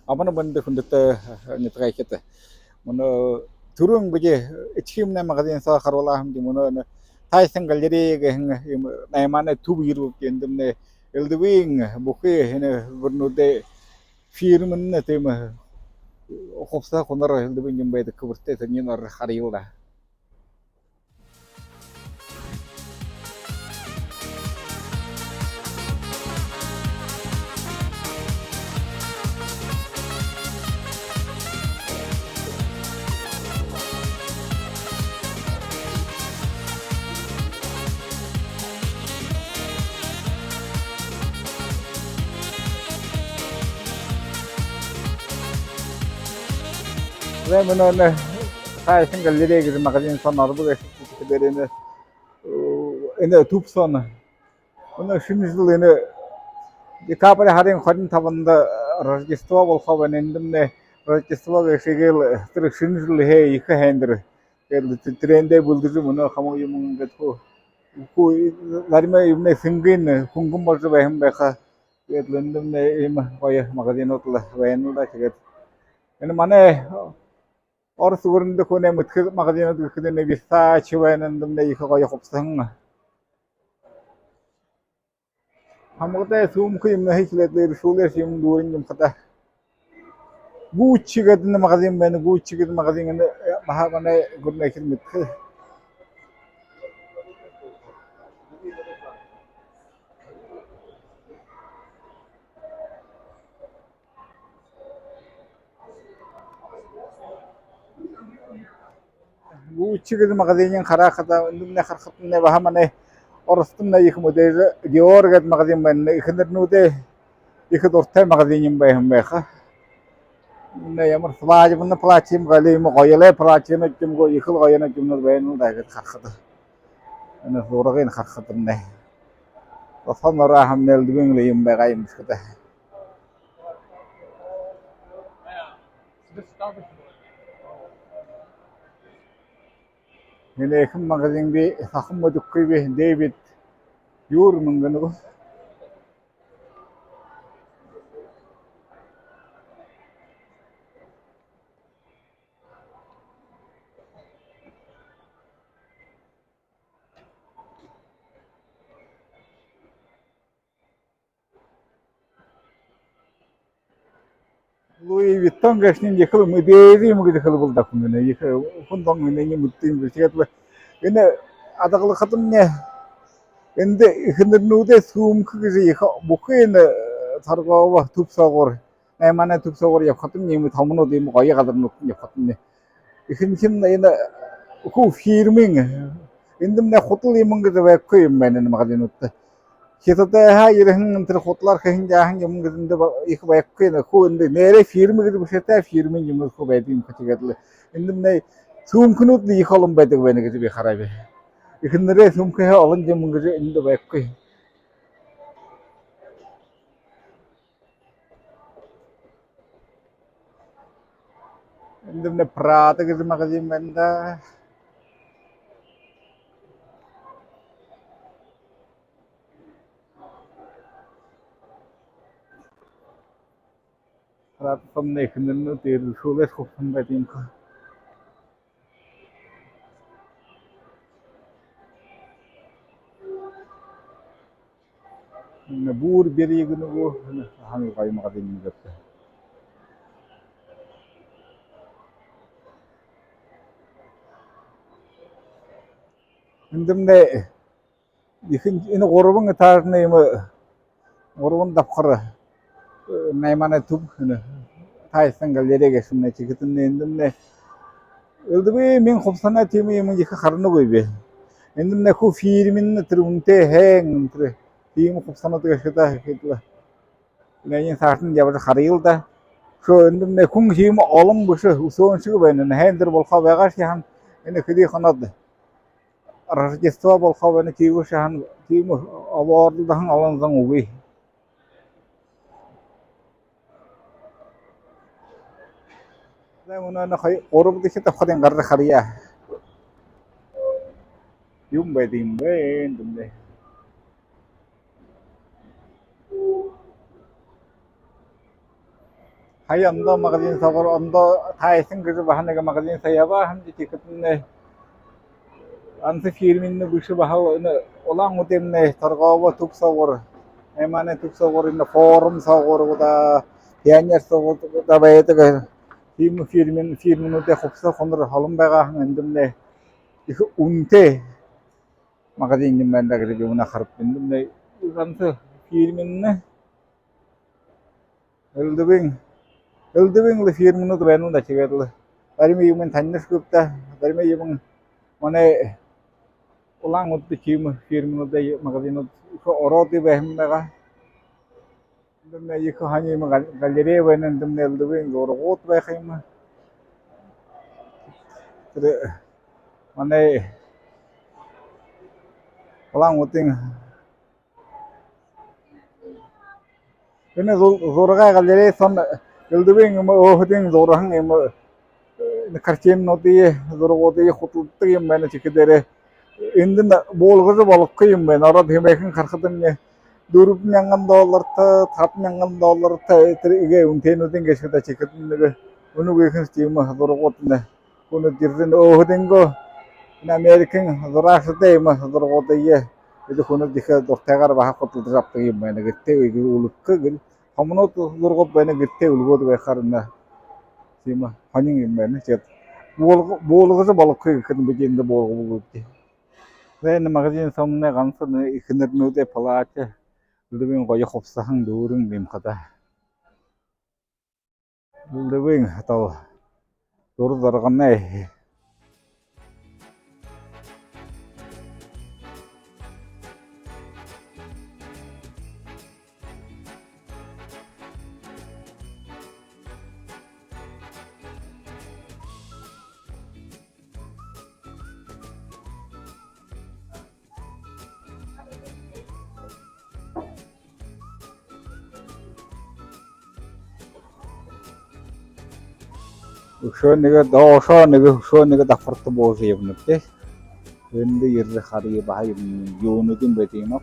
Amana bande kundata nitrai kita. Mono turung bije ichim na magazin sa kharola ham di mono na thai sangal jadi ge na mana tu biru kendem ne eldwing buke hene bernude firman na tema khopsa konar eldwing jembe de kuburte tanyin ar kharila. Ve mono na thai sangal jadi ge magazin sa narbu ge kidere ne ene tup sona. Ono shimizul ene Dikapare haring khodin tabanda Rajastwa bolsa banendimne Rajastwa beşegel tırışınızlı he yıkı hendir. Trende bulduzu bunu kamu yumun getko. Ku larima yumne singin kungum bolsa behem beka. Lendimne im koya magazin bayanu da çeget. Yani mane or suvrunda kone mutkı magazin otla kidene bisa çivayanındimne yıkı koya kopsang. Hamurda sum kıyımna hiç ledleri şuler şim durin yum kata. Gucci gadin magazin ben Gucci gadin magazin ne baha bana gurna khidmat Gucci gadin magazin yang khara khata ndum ne khar khat ne baha mane orastum ne yik model Dior gad magazin ben ikhnir nude ik dorte magazin yim bay hum bekha ne yamar swaj bun plachim gali mo goyele plachim kim go ikhl goyena kim nur ben da gad khar khata ne zoragin khar khat ne وصلنا راهم من الدوين اللي يم بغاي مسكته هنا كم مغازين بي فخم دكوي بي ديفيد يور من جنوب لوي فيتون قاشنين يخل مديري مقد يخل بلدكم هنا يخل فندق هنا يمتين بشيء هنا أدخل خطمنا عند هنا نودة سوم كذي يخ بخين ثرقوا توب صغور نعمانة توب صغور يخطم يمت همونو دي مقايا قدر نوت يخطمنا يخن هنا كو فيرمين عندنا خطل يمكن كذا بكوي من المغادين kita teh ireng entre khotlar khin jahan jam gende ik bayak ke na ko inde nere firme gitu buseta firme jum ko baytim khatigatle indem ne sum kunut li kholum baytek bene gitu be kharabe ikin nere sum ke alon jam gede inde bayak ke indem ne prata gitu magazin benda prata samne ikin ne ter shules khopum baytim ko ne bur beri gunu go han kay magazin gatte indem ne ikin ino gorobun tar ne ma gorobun dapkhara naymana tub thai sangal jere ge sunne chikitin ne indem ne Öldübe min kopsana timi yemin yıkı karını koybe. Endim ne ku firmin ne trunte heng tre. Timi kopsana tıka şıta heketla. Neyin sartın jabata karıyıl da. Şu endim ne kung himi alım bışı usuğun çıkı beynin. Hendir bolka vegar şihan. Ene kedi kanadı. Rajastwa bolka beyni tiwi şihan. Timi avardı dahan alanzan ubi. Ne muna ne kay orup dişi tafkadın garra karıya. Yum be dim be endim ne. hay onda magazin sağır onda taysın kızı bahane magazin sayaba hem tiketine ansı firminni bışı bahalı olan utemne targava tuk sağır emane tuk sağır inne forum sağır da yanyer sağır da bayete firmin uте hopsa konur halım baga endimne iki unte magazin ben de gibi buna harp endimne ansı firminne öldübün öldübün le firminu da benu da çegerli darime yumen tannes gupta darime yumen mane ulang uttu kim firminu da magazin ko oroti behmega endimne yiko hani galeri ben endimne öldübün zor ot behim mane ulang uting Kena zorga galeri son öldübün o hudin zorhan em karchen noti zorgoti khutut yem ben çikidere indin bolgızı balık kıyım ben arad hemekin karkıdın ne durup yangan dolarta tap yangan dolarta ige untenudin geçkide çikidin ne bunu geçkin stima zorgot ne bunu dirden o hudin go in Amerikan zorasıda em zorgoti ye itu kono dikha dortagar baha khutut raptı yem ben gitte ige uluk gel hamunot zorgot ben gitte ulgot be karna sima hanin yem ben chet bolgızı balık kıyım bejinde bolgu Then magazin somne gansan ikhner nude palache lubing ko yakop sa hang durung lim kata lubing taw dur dargan ne şu nega da farklı bozu yapnıpte Wende yirre khari bahay yonudin betino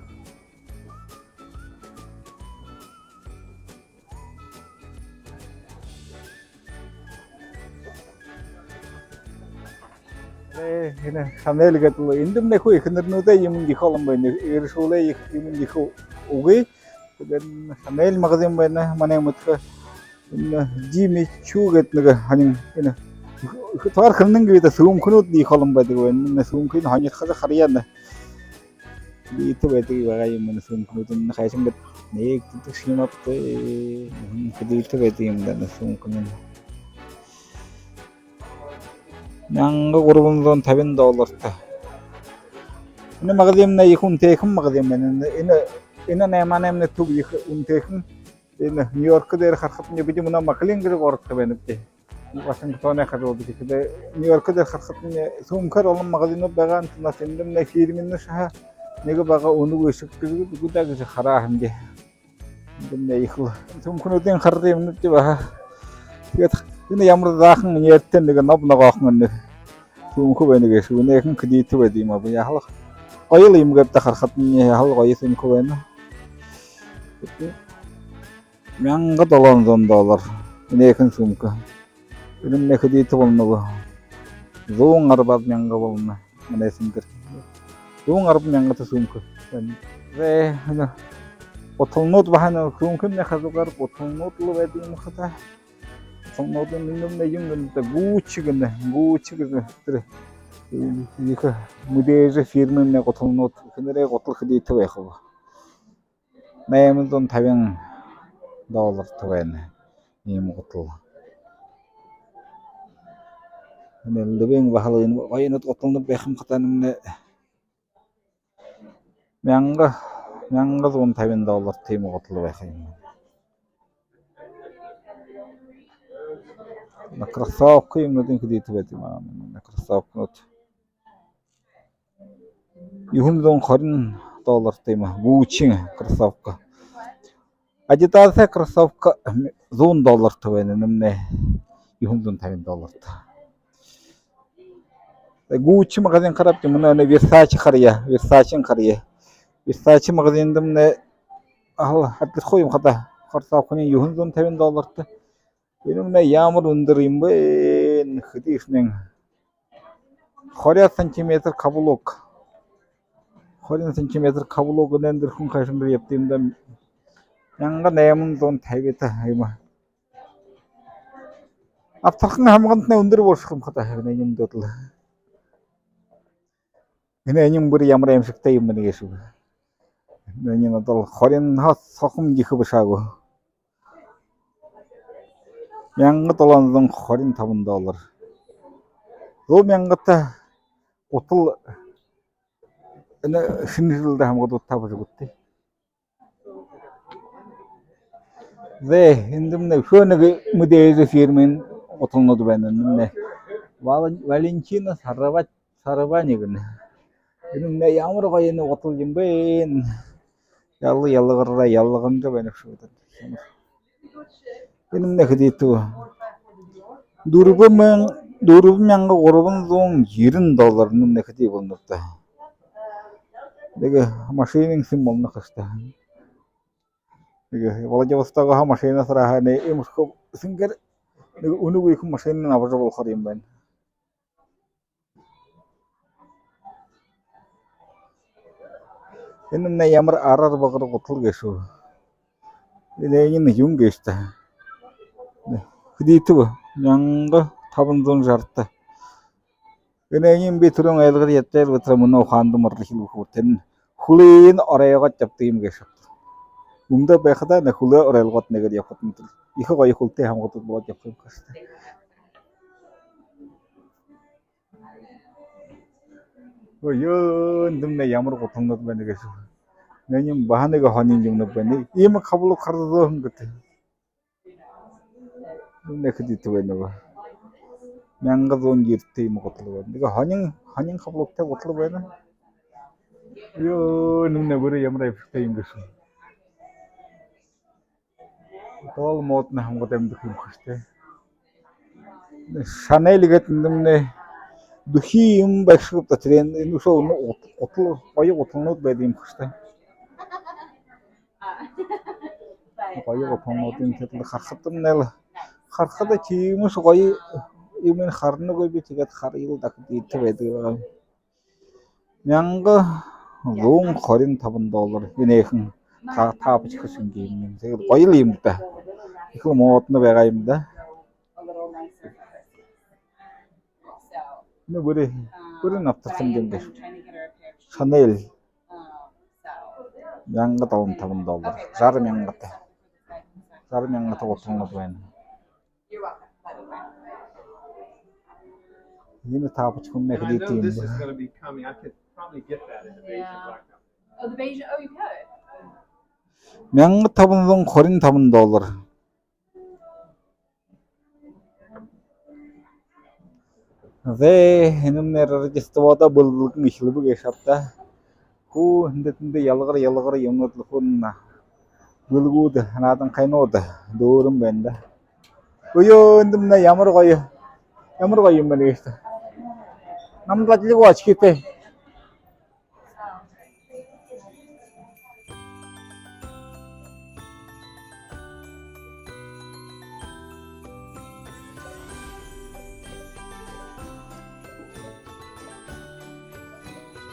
hene samel gatlo indim ne ku ikhner nude yimun dikhalam ben irshule yimun dikhu ugi ben samel magazin ben mane mutka Jimmy Choo getnege hanin ene tar khının gibi de sum kunut dikhalam ben ben sum kun hanit khaza khariyan di itu beti bagay mun sum kunutun nakaisim bet ne tu simap te kedi itu beti yum dan sum kunun Nanga grubumdan $10. Ine magazin ne yikun tekim magazin ben ine ne manem ne tug yikun tekim ine New York der kharkhatne bidi muna maklin gir gortte benipte Washington'a kadar oldu ki de New York'ta der kharkhatne sumkar olan magazin bagan nasendim ne filmin ne şaha ne baga onu ışık gibi guda gıcı khara hamde ne yikul sumkunudin khardim nütte baha Yine yamur dağın niyetten de nab nagaqın ne sumku beni geçu ne kin krediti vedim abi ya hal qayılayım gap ta kharkhatne ne hal qayısın ku beni Manga $10 ne kin sumka Benim ne krediti bolna bu Zoğun arbab manga bolna ne sindir Zoğun arbab manga ta sumka ve otolnot bahana sumkun ne khazugar otolnotlu vedim khata Otolnotun minum ne yum da Gucci gene tere yika mudeze firmin ne otolnot kenere otol krediti ve khawa Nayamızdan $10 tawene nim otol ne lebeng bahalin wayinot otolnot bekham khatanim ne Manga zon $10 tim otol bekhim Na krasavka yumnodin krediti vedim na krasavka not Yuhundon $40 tim Gucci krasavka Agitация кроссовка $10 тawene nimne yuhundon $10 Gucci magazin qarab mına ne Versace Versace magazin dimne Allah hatta khoyum khata kharsavkani yuhundon $10 Benim ne yağmur ındırayım ben hıdifnen 40 santimetr kabulok. 40 santimetr kabulok nendir hun kaşındır yaptığımda yanга наймын зон 50 аймаа. Автархан хамгаанд нэ өндөр буурших хата хавна юм дутл. Энэ юм бүр ямар аимшигтай юм бэ гэсэн. Энэ надад 20 хас сохом гих башаагүй. $1725. 100,000-тай утал энэ шинэ жилдээ хамгаад утаа бошготтой. Зэ эндэмнэ шөнөг мэдээж фирмын уталнууд байна нэ. Валентина Саравани гэнэ. Энэ ямар гоё энэ утал юм бэ? Яллагамж байна шүү дээ. Энэ хэдийtu $4,390 нэ хэдий болно та. Нэг машинын sim болно хэвчээ. Нэг Владивостокоо машина сараа нэ имско сингэр нэг өнөг их машин авч болохоор юм байна. Энэ ямар араар багар гутал гэшүү. Энэ юм гээштэй. Хэдийtu 1560. Энэ юм би түрэн айлгар ятал гутра мөн ухаанд марлах хүүтэн хүлээн оройгоо тавдаг юм гээш. Өмнөд байхадаа нэ хүлээ оройлгоод нэгээр явахад мэт их гоё хүлтэй хамгаалдаг болоод явах юм хэвчээ. Ёо нэмнэ ямар гутамнууд байна гээш. Нэн бааныг хонин юмнууд байна. Ийм хавлуу хардоо юм гэдэг. Нэ хэдийtu байна ба. 1190 юм гутал байна. Нэг хонин хавлуутай гутал байна. Ёо нэмнэ бүр ямар эвтэй юм гээш. Тол мод на хамгад амьдах юм хэвчээ. Chanel гэдэг нэмнэ духи юм багшгүй дотрын энэ шоу утал гоё уталнууд байд юм хэвчээ. Гоё уталнуудын төлөв харахад чимээс гоё юм харнагүй би тэгээд харъя дах дийт байдаг. $1125 энэхэн таапч гэсэн юм. Тэгээд гоё юм да. Их модны байгаа юм да. Энэ бүрэн автсан юм биш. Chanel $1725. 60,000-тай. 60,000-тай уталнууд байна. Энэ таапч хүннэ хэдийtu юм. This is going to be coming. I could probably get that in the beige and black. Oh, the beige. Oh, you could. $1525. Зэ энэмнэр регистрвода булгын ихлбэг шавта. Хүү хэндэтэндээ ялгар юмнууд хүн бүлгүүд наадан кайнууд дөөрөн байна да. Өё эндэмнэ ямар гоё юм бэ гэж. Намд ажлыг очхитэй.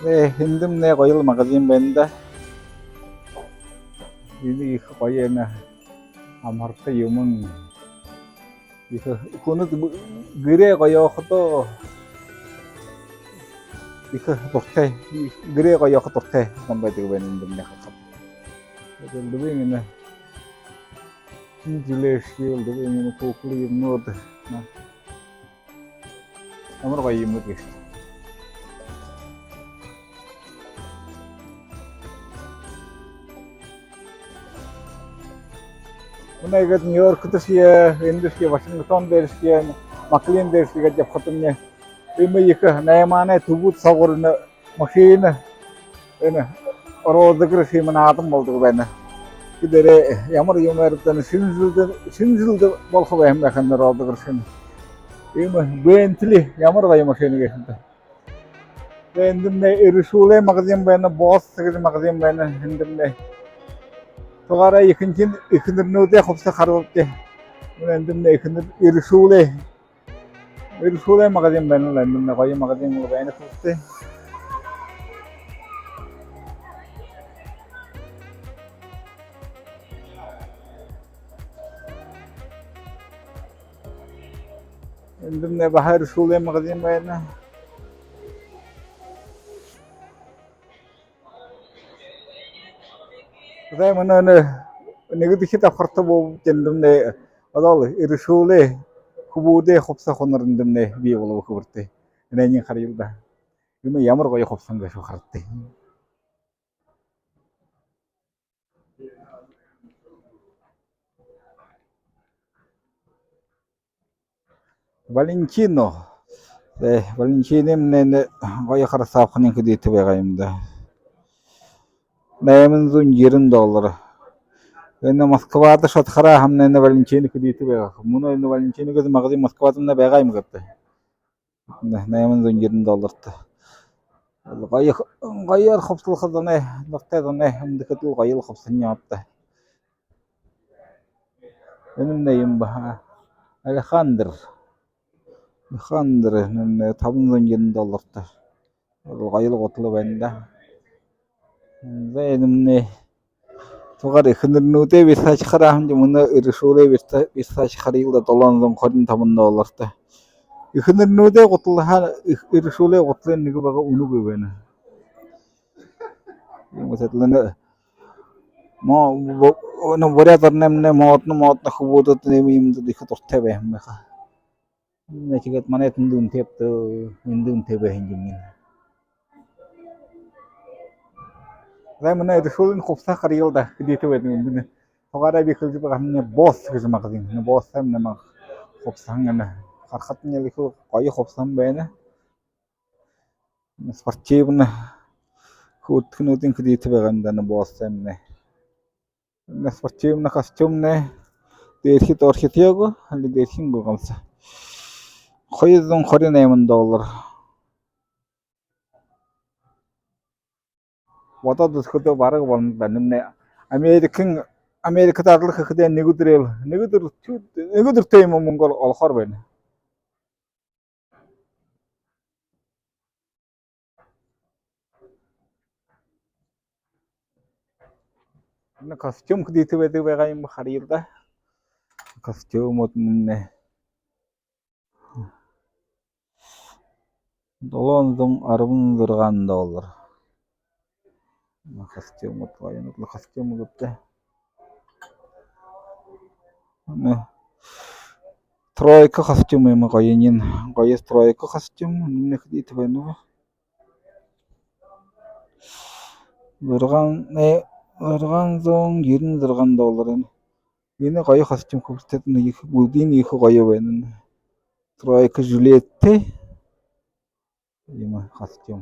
Эндэмнэ гоё магазин байна да. Энэ их гоё нэ амартай юм. Их хүнэд гэрээ гоё ходоо. Их дуртай. Гэрээ гоё дуртай юм байдаг байна эндэмнэ хахад. Тэгээд дүүн энэ жилэшил дүүн энэ токли юмнууд амар гоё юм гэж. Өнөөдөр Нью-Йорк дэсээ, Индустрий Вашингтон дэсээ, Маклин дэсээ гэж явахад нь ийм их 8-ны төвүүд савгар машин энэ ороодаг юм наадам болдог байна. Тэдэрэ ямар юм ярьдаг шинжилд болох юм байна ороодаг шин. Ийм Bentley ямар гоё машин гэсэн. Эндэмнэ Эршүүлэ магазин байна, Boss гэж магазин байна. Эндэмнэ Тугаараа ихэнхнэрнүүдээ хувцас харуулдаг. Endimne ikindir irşule magazin ben endimne koyu magazin bu beni tuttu. Endimne bahar irşule magazin beni. Saya mana negatif kita farta bu endimne adal irşule kubude hopsa konar endimne bir yolu kuburte. Nenyen karıyılda. Yine yağmur koyu hopsan da şu kartte. Valentino. Valentino'm ne koyu karasapının kudeti begayımda. Neymin $20. Ben Moskva'da şatkara hamne ne Valentino kudeti begay. Bunu ne Valentino göz magazin Moskva'da ne begayım gıttı. Neymin $20'tı. Koyu hopsul kızını noktada ne hem de kötü koyu hopsun yaptı. Benim neyim bu? Alejandro ne $20'tı. Koyu otlu bende. Benim ne Tuğarı hınırnıda bir saç karahım cımını ırışılı bir saç karıyla dolandım korun $10'tı. Hınırnıda kutluha ırışılı kutlu nigi baga unu güveni. Mesela onu buraya tarnemne mağutna kubudu nemiyimde dikkat orta behim beka. Ne çıkat manet ndun tepti ndun tebehin cımın. Saya mana ırışılın kopsa karıyla kudeti bedin. Tuğarı bir kızı baga hamne boss kızı magazin. Boss hem ne mag kopsan ne. Karxatnya liku koyu kopsan beni. Sportivna kutkunutin kudeti begamdan boss hem ne. Sportivna kostüm ne. Derhit orhitiyago hali derhin bu gamsa. Koyuzun kori neymin $. Wada düzküde barıg bolun benim ne. Amerika'da arlık hıkıda negudur teymi mongol olxor beni. Ne kostüm kudeti bedi begayım bu hariyilda. Kostüm otun ne. Dolonzum arabın $. Kostüm otlayın otla kostüm gitti. Ne. Troika kostümü mü koyun? Koyuz troika kostüm ne kudeti beni bu. Irgan zon $20. Yine koyu kostüm kubustetini yıkı budin yıkı koyu benim. Troika Juliette. Yine kostüm.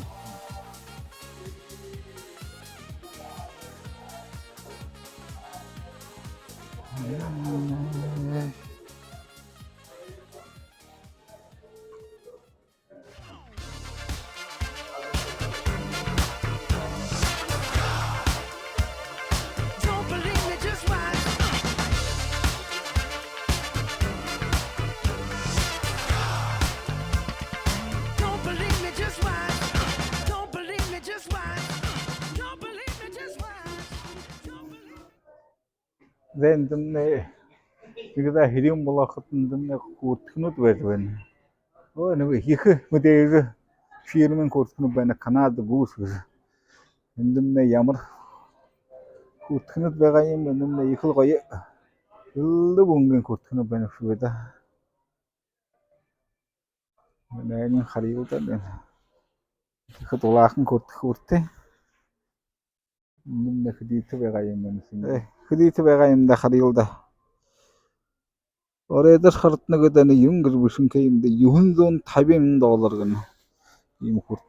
Don't believe me, just watch. Don't believe me, just watch. Don't believe me, just watch. Don't believe me, just watch. Don't believe. Zendim ne. Nigda hirim bulakıtındım ne kurtkunut verdi beni. O ne yıkı müdeyri. Firmin kurtkunut beni Kanada Goose kızı. Zendim ne yamır. Kurtkunut begayım benim ne yıkıl koyu. Yıldı bungün kurtkunut beni şurada. Benim hariyılda ben. Yıkı dolakın kurtkunut. Zendim ne kudeti begayım benim. Kudeti begayım da hariyılda. Oraya da şartına göre ne yungır bu şunkayımda $100 gını. Yim kurt.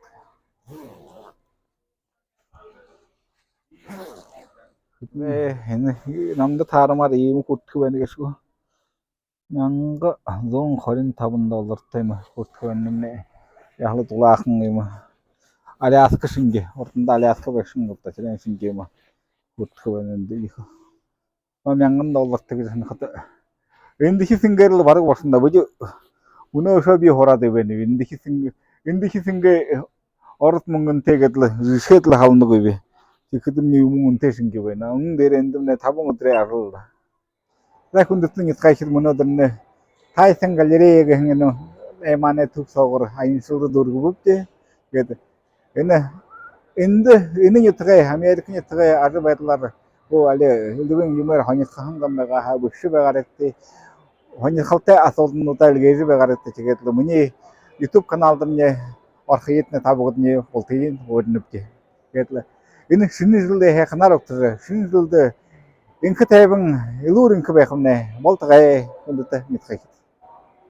Hene namda tarımar yim kurtku beni geçku. Yanga zon korin $10 tayma kurtku benim ne. Yahlı tulakın yim. Alyaska şinge. Ortunda Alyaska başın gıpta. Çelen şinge yim. Kurtku benim de yıkı. Ama yangın $. Tıgı kata. Endiki singerli barık başında bu bunu şöyle horadı beni. Endiki singe orut mungun tegetli rişetli halını gibi. Çıkıdım ni mungun teşin gibi. Na onun derendim ne tabun otre arıldı. Rakun dutun yıtkayşır bunu dönne. Tay sen galeriye gehengeno emanet tuk soğur. Ayın sıldı durgu bupti. Gitu. Indi yıtkay Amerikan yıtkay arı baytlar. Bu ali hildibin yumer hanyat kahangam bega ha bu şu begaretti. Hanyat halta asıldım notal gezi begaretti çıketli. Muni YouTube kanaldım ne arxiyetne tabıqıt ne oltayın öğrenipti. Gitu. Ini şunu yılda hekanar oktuzu. Şunu yılda inki taybın ilur inki bekimne. Boltagay undata yıtkay.